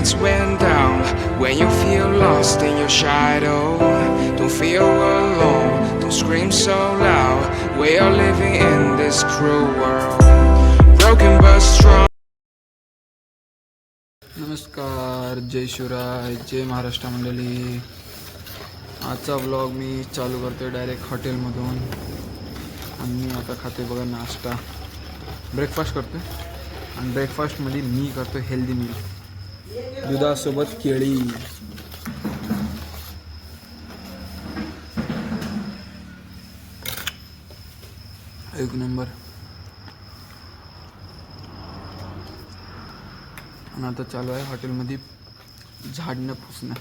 lights went down. When you feel lost in your shadow, don't feel alone, don't scream so loud. We are living in this cruel world, broken but strong. नमस्कार, जय शिवराय, जय महाराष्ट्र मंडळी. आजचा vlog मी चालू करतोय direct हॉटेलमधून. आणि आता खाते बघा नाश्ता, ब्रेकफास्ट करतोय. आणि ब्रेकफास्टमध्ये मी करतोय हेल्दी मील, दुधासोबत केळी. एक नंबर. आणि आता चालू आहे हॉटेलमध्ये झाडणं पुसणं.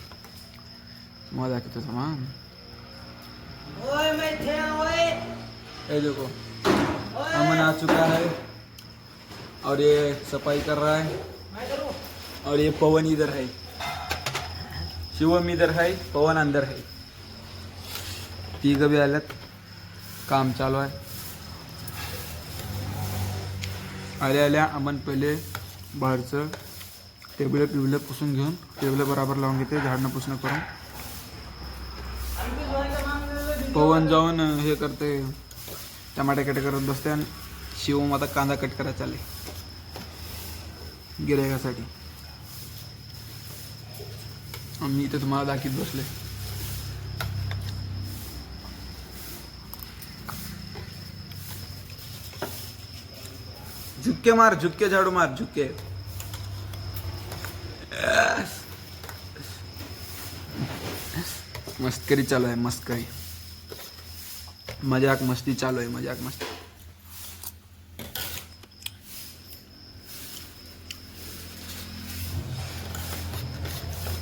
तुम्हाला दाखवतो सामान. ये देखो, अमन आ चुका है और ये सफाई कर रहा है. और ये पवन इधर है, शिवम इधर है, पवन अंदर है. तिघं बी आल्यात, काम चालू आहे. आल्या आल्या अमन पहिले बाहेरचं टेबल पुसून घेऊन टेबल बराबर लावून घेते, झाडणं पुसणं करून. पवन जाऊन हे करते, टमाटे कट करत बसते. आणि शिवम आता कांदा कट करायला चालले गिऱ्हाईकासाठी. मी इथे तुम्हाला दाखवत बसले. झुक्के मार, झुक्के झाडू मार, झुक्के. मस्करी चालू आहे, मस्करी, मजाक मस्ती चालू आहे, मजाक मस्ती.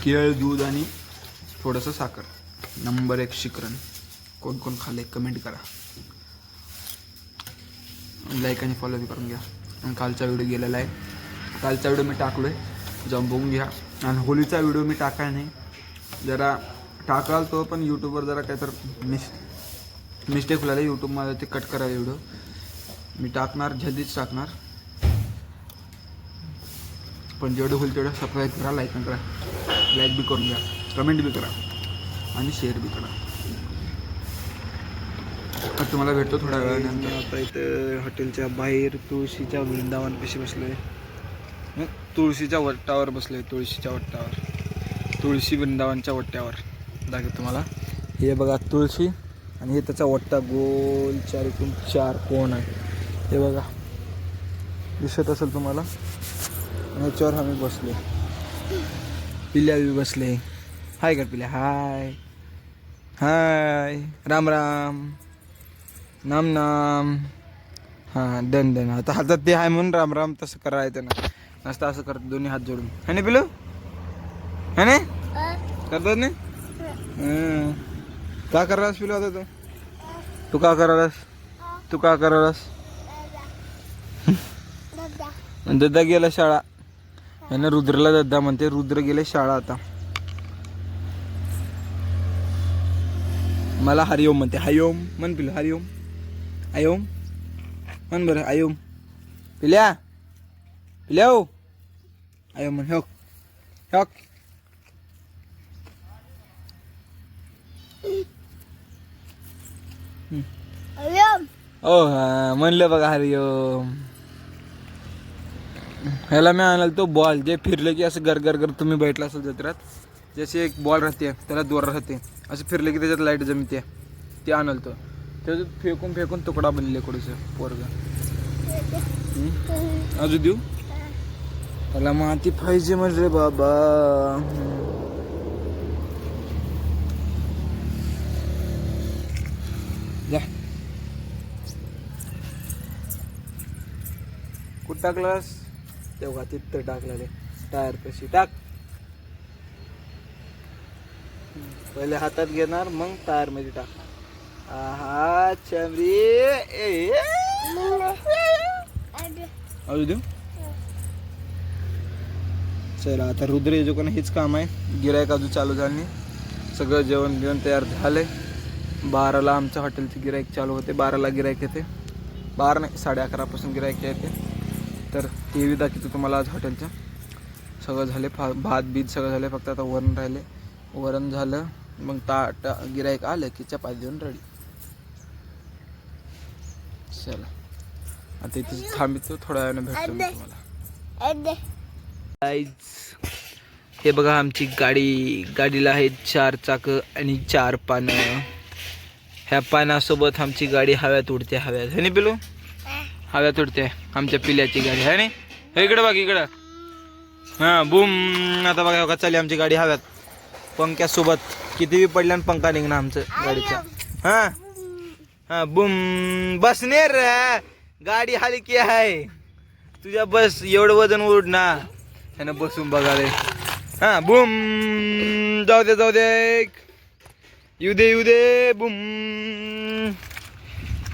केळ, दूध आणि थोडंसं साखर. नंबर 1 शिकरण. कोण कोण खाल्ले कमेंट करा, लाईक आणि फॉलो बी करून घ्या. आणि कालचा व्हिडिओ गेलेला आहे, कालचा व्हिडिओ मी टाकलोय, जाऊन बघून घ्या. आणि होलीचा व्हिडिओ मी टाकाय नाही, जरा टाकाल तो, पण यूट्यूबवर जरा काय तर मिस्टेक होईल यूट्यूबमध्ये, ते कट करा व्हिडिओ. मी टाकणार, जल्दीच टाकणार. पण जेवढं होईल तेवढं सबस्क्राईब करा, लाईक पण करा, लाईक बी करून घ्या, कमेंट बी करा आणि शेअर बी करा. आता तुम्हाला भेटतो थोड्या वेळानंतर. आता इथं हॉटेलच्या बाहेर तुळशीच्या वृंदावनपाशी बसलो आहे. तुळशीच्या वट्टावर बसलो आहे, तुळशीच्या वट्टावर, तुळशी वृंदावनच्या वट्ट्यावर. दाखवतो तुम्हाला. हे बघा तुळशी, आणि हे त्याचा वट्टा गोल 4 कोण आहे, हे बघा दिसत असेल तुम्हाला. आणि याच्यावर आम्ही बसले, पिल्या बी बसले. हाय कर पिल्या, हाय हाय, राम राम, नाम नाम. हां, डन डन. आता हातात ते आहे म्हणून राम राम तसं करायचं ना, नसतं असं करत दोन्ही हात जोडून. है ना पिलू, है ना, करतात ना. का करायलास पिलू आता तू का करायलास, तू का करायलास. दद्दा गेला शाळा, यानं रुद्रला दद्दा म्हणते, रुद्र गेले शाळा. आता मला हरिओम म्हणते, हरिओम म्हण पिलू, हरिओम, आयोम म्हण बरं, आयोम. पिल्या पिल्या हो, आयोम म्हण. हो हो, ओ हा म्हणलं बघा, हरिओम. ह्याला मी आणाल तो बॉल, जे फिरले की असं गर गर गर, तुम्ही बैठला असेल जत्रात, जसे एक बॉल राहते, त्याला दोर राहते, असं फिरले की त्याच्यात लाईट जमते, ते आणल तो. त्याच्यात फेकून फेकून तुकडा बनले कुठेच पोरगा. अजून देऊ त्याला, माती पाहिजे म्हणजे बाबा. जा, कुठं टाकलास, तेव्हा तिथं टाकलेले टायर कशी टाक. पहिले हातात घेणार, मग टायर मध्ये टाक. आहा चमरी. अजून देऊ. चला आता रुद्र येजो का हेच काम आहे. गिरायक अजून चालू झालं नाही, सगळं जेवण घेऊन तयार झालंय. 12ला आमच्या हॉटेलचे गिरायक चालू होते, 12ला गिरायक येते, 12 नाही 11:30 पासून गिरायक येते. तर टी व्ही दाखवतो तुम्हाला आज हॉटेलच्या. सगळं झाले, भात बीत सगळं झाले, फक्त आता वरण राहिले. वरण झालं मग ताट गिराईक आलं की चपाती देऊन रेडी. चला आता इथे थांबितो, थोड्या वेळाने भेटतो मी तुम्हाला. हे बघा आमची गाडी. गाडीला आहेत 4 चाकं आणि 4 पानं. ह्या पानासोबत आमची गाडी हव्यात उडते. हव्यात हे नाही पिलू, हव्यात उडते आमच्या पिल्याची गाडी आहे नाही. हे इकडं बघ इकडं. हां बूम. आता बघा बघा चालली आमची गाडी हव्यात पंख्यासोबत. किती बी पडल्यान पंखा निघणार आमचं गाडीचा. हां हां बूम. बसने रे, गाडी हलकी आहे तुझ्या, बस एवढं वजन उडणार ह्यानं बसून बघा रे. हां बूम. जाऊ दे जाऊ दे, येऊ दे येऊ दे. Boom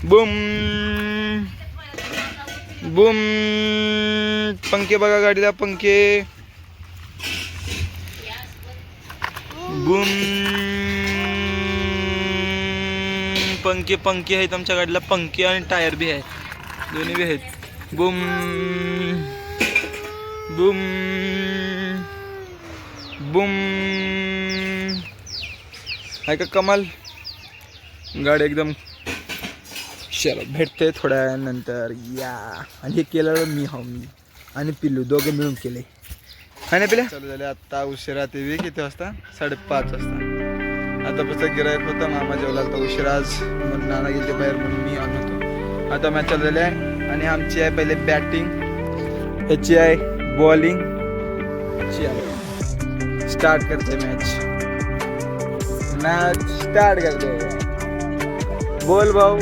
boom boom. पंखे बघा गाडीला, पंखे. बूम. पंखे पंखे आहेत आमच्या गाडीला, पंखे आणि टायर बी आहेत, दोन्ही बी आहेत. Boom boom boom. आहे का कमाल गाडी एकदम. चलो भेटते थोड्या वेळानंतर या. आणि हे केलं मी आणि पिल्लू दोघे मिळून केले. हा नाही पिल्या. चालू झाले आता उशिरा. ते किती वाजता? 5:30 वाजता. आता पुस्तक गिरायक होता, मामा जेवला तर उशिरा आज म्हणून नाना गेले बाहेर म्हणून मी आणतो. आता मॅच चालू झाली आहे आणि आमची आहे पहिले बॅटिंग, ह्याची आहे बॉलिंग. स्टार्ट करते मॅच. मॅच स्टार्ट करते. बोल भाऊ.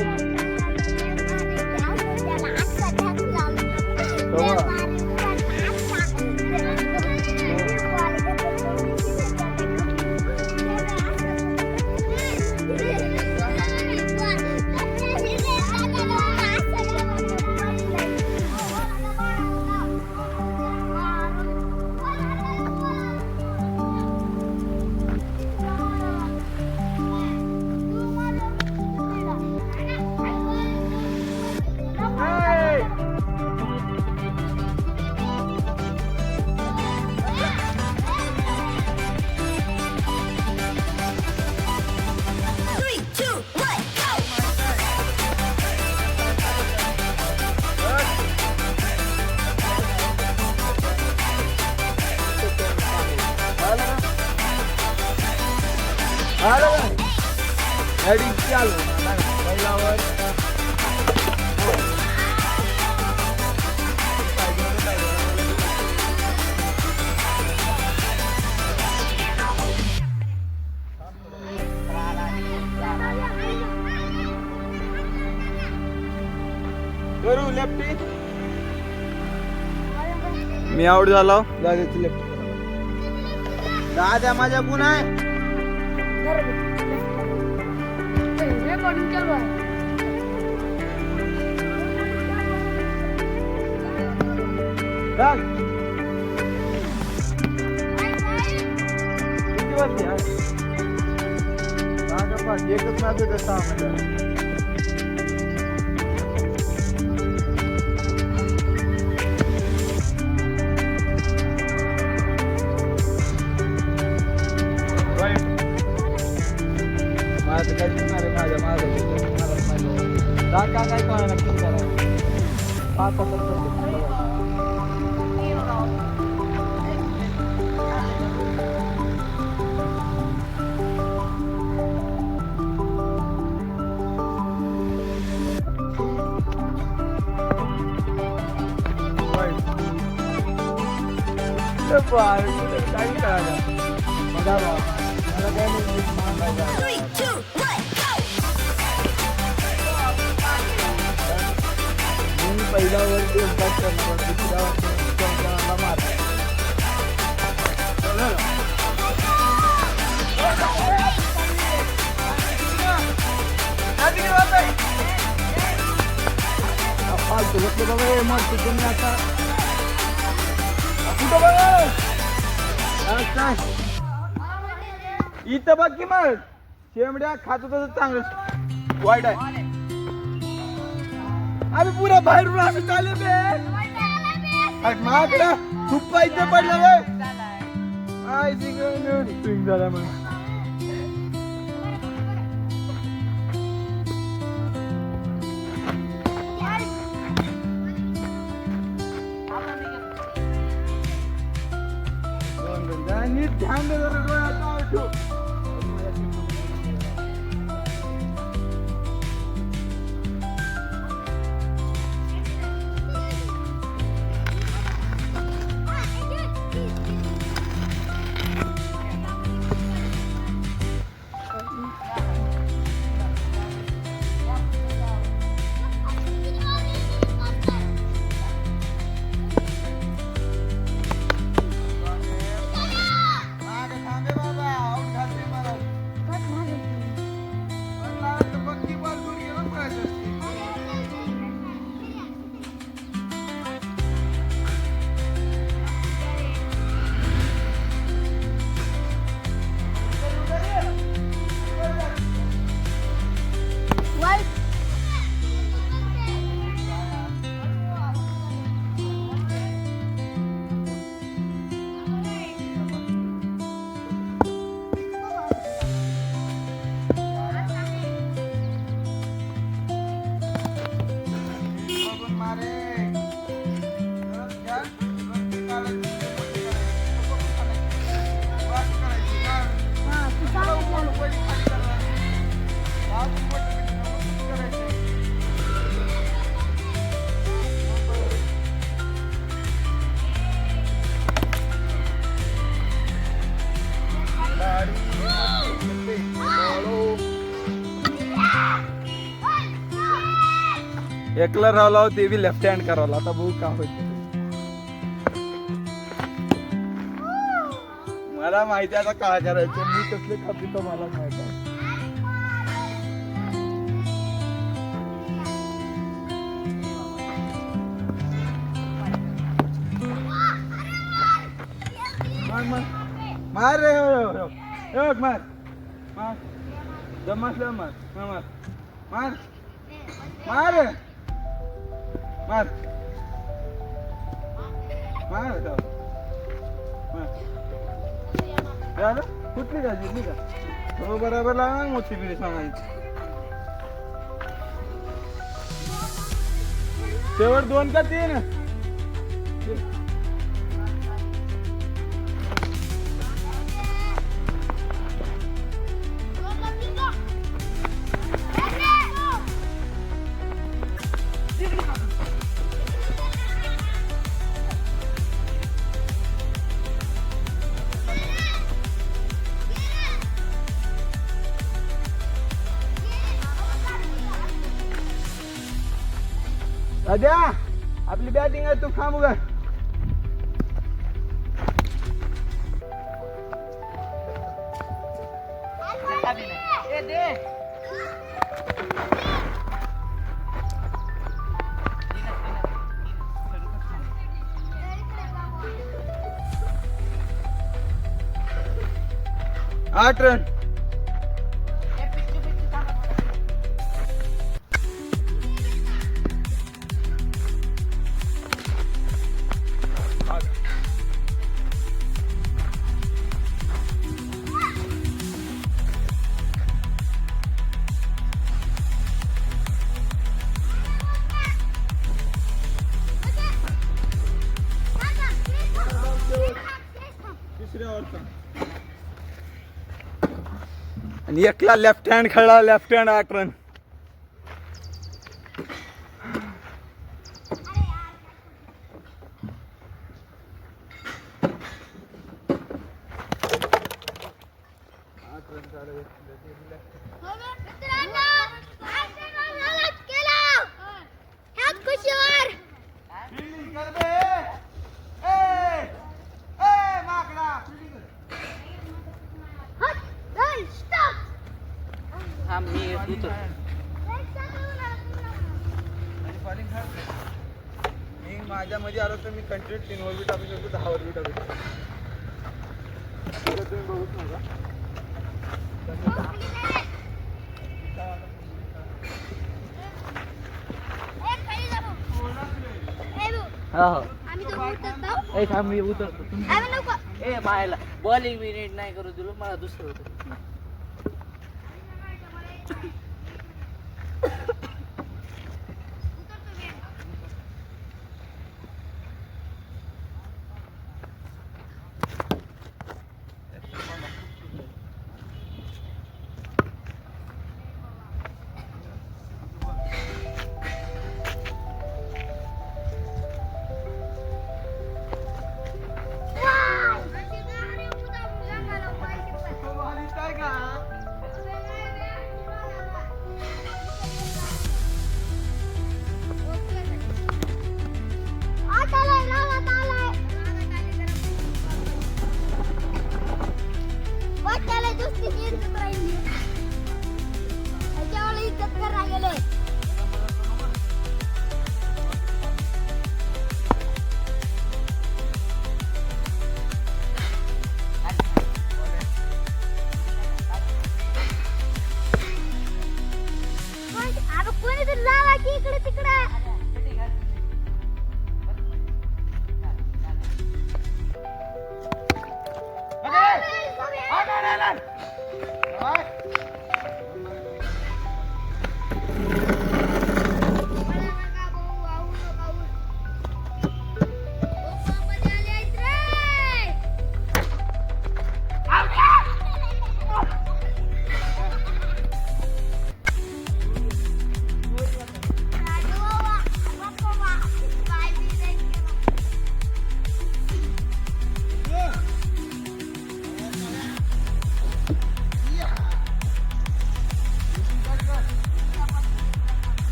करू लेफ्टी. मी आउट झालो. दादाची लेफ्टी. दादा माझ्या गुण आहे. किती वाजते एकच मॅच होते 6 मिनिटं. काय कळायला लागतं त्याला. 5 काही कळायला बघा मला काय नाही. पहिला वर दुसऱ्या मार. फालतू घेतलं बाबा मग तुम्ही आता कुठं बघा इथं बघ की मग शेमड्या खात होतं चांगलं वाईट आहे. अरे पुरा बाहेरून असं चालू बे. माझ्याकडे खूप पैसे पडले रे. आय स्विंग झाला मग. नीट ध्यान दे जरा डोळ्यात. एकला राहिला ते बी लेफ्ट हँड करावला. आता बघू का होत. मला माहिती आता काय करायचं. मी कसले खाते तर मला माहित आहे. मार रे. मार मार जमासला मार मार मार मार मार मार मार. कुठली का जिंकली का. हो बरोबर लावा मोठी पिढी सांगायची. शेवट 2 का 3. अद्या आपली बॅटिंग आहे. तू थांबू का. आठ रन. आणि एकला लेफ्ट हँड खेळला. Left hand 8 run. माझ्या मध्ये आलो तर मी कंटिन्यू 3 वर बी टाकू शकतो, 10 वर बी टाकू शकतो. तुम्ही बघूच नका. हा हा ए थांब मी उतरतो ए बायला बॉलिंग मी नीट नाही करू दिलो मला दुसरं होतं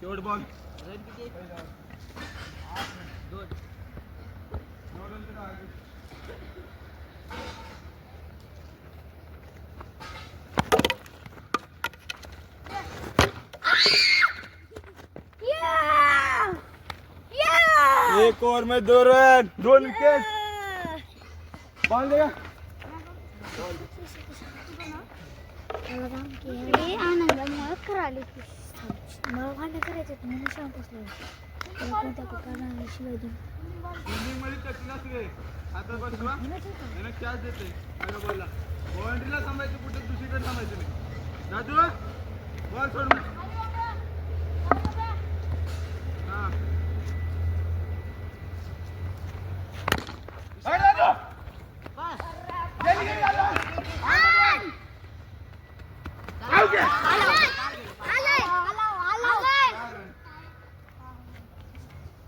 शेवट बॉल एक ओवर में 2 रन 2 विकेट बॉल देगा आनंदामुळे करायला मला भांडण करायचं म्हणून शांत असलं कोणत्या कुठं शिवाय देऊन आता बसवा याने कॅच देते बॉलला बाउंड्रीला थांबायचं कुठे दुसरीकडे थांबायचं नाही राजू बॉल सोड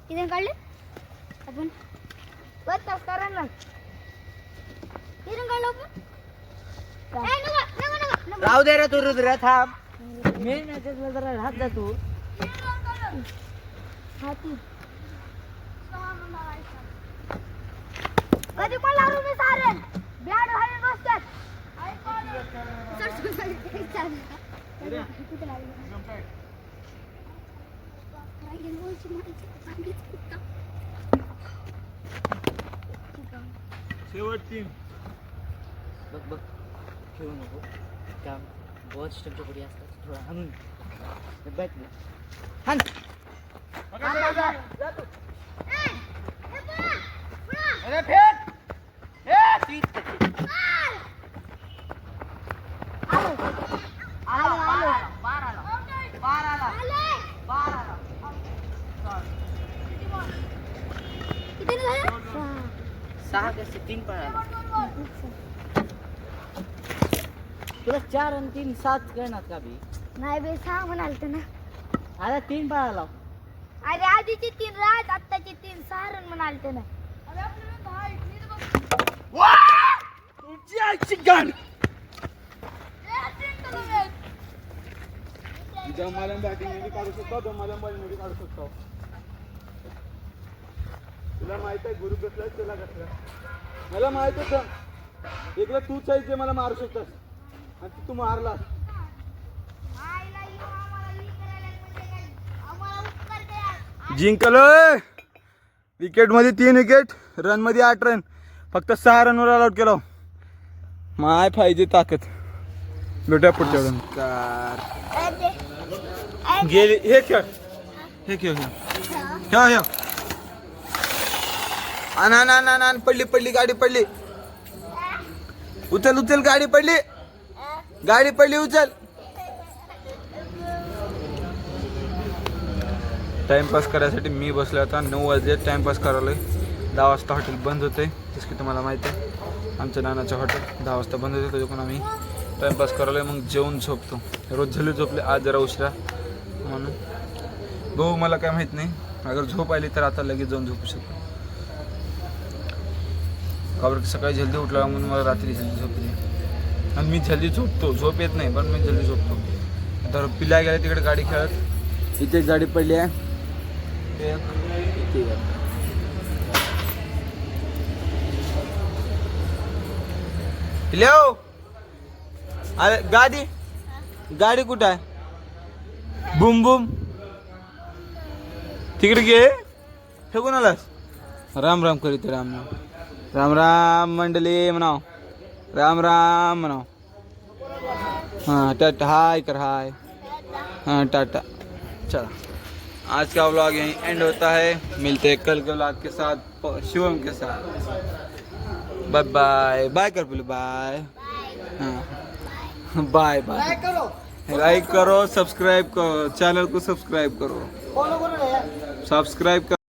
किती काढले आपण बस करा किती काढलं आपण राहू दे रे तू रुद्र थांब मेन मॅचेसला जरा राहत जा तू हाती कधी पण लावू मी सारन बॅट हाय बसतात शेवट 3 बघ बघ खेळू नको काम बहुत स्टेपच्या पुढे असतात थोडा हाणून बॅट हाण अरे फेक किती झालं 6 कसे 3 पळाला तुला 4 आणि 3 7 कळणार का बी नाही बे 6 म्हणाल तर ना आता 3 पळाला अरे आधीचे 3 रात आत्ताचे 3 सारण म्हणाल तर ना जमाला बॅटिंग मध्ये काढू शकतो जमाला बॉलिंग मध्ये काढू शकतो तुला माहित आहे गुरु कसला तुला कसला मला माहित होतं एकदा तूच आहे जे मला मारू शकतोस आणि तू मारला. जिंकलोय. विकेट मध्ये 3 विकेट, रन मध्ये 8 रन, फक्त 6 रनवर ऑल आउट केला. माय पाहिजे ताकद. भेटूया पुढच्या वेळेला. गेली. हे खेळ, हे खेळ, हे आण पडली पडली, गाडी पडली. उचल उचल, गाडी पडली, गाडी पडली, उचल. टाइमपास करायसाठी मी बसलो आता. 9 वाजले, टाइमपास करायला. 10 वाजता हॉटेल बंद होते, जसं की तुम्हाला माहिती आहे. आमच्या नानाचं हॉटेल 10 वाजता बंद होते, त्याच्याकडून आम्ही टाइमपास करायला मग जेवून झोपतो. रोज झाले झोपले, आज जरा उशिरा म्हणून. भाऊ मला काय माहीत नाही, अगर झोप आली तर आता लगेच जाऊन झोपू शकतो. कारण सकाळी जल्दी उठला म्हणून मला रात्री जल्दी झोप येते. आणि मी जल्दी झोपतो, झोप येत नाही पण मी जल्दी झोपतो. तर पिल्या गेल्या तिकडे गाडी खेळत. इथे गाडी पडली आहे. पिल्याओ, अरे गाडी, गाडी कुठं आहे? बुम बुम तिकडे गे. फेकून आलास. राम राम करीत, राम राम, राम राम मंडळी म्हणाव, राम राम म्हणाव. हाँ टाटा, हाय कर, हाय. हाँ टाटा. चला, आज का व्लॉग यहीं एंड होता है. मिलते हैं कल के व्लॉग के साथ, शिवम के साथ. Bye bye. बाय कर बोलो, बाय. हाँ बाय बाय. लाइक करो, सब्सक्राइब करो, चैनल को सब्सक्राइब करो, सब्सक्राइब करो.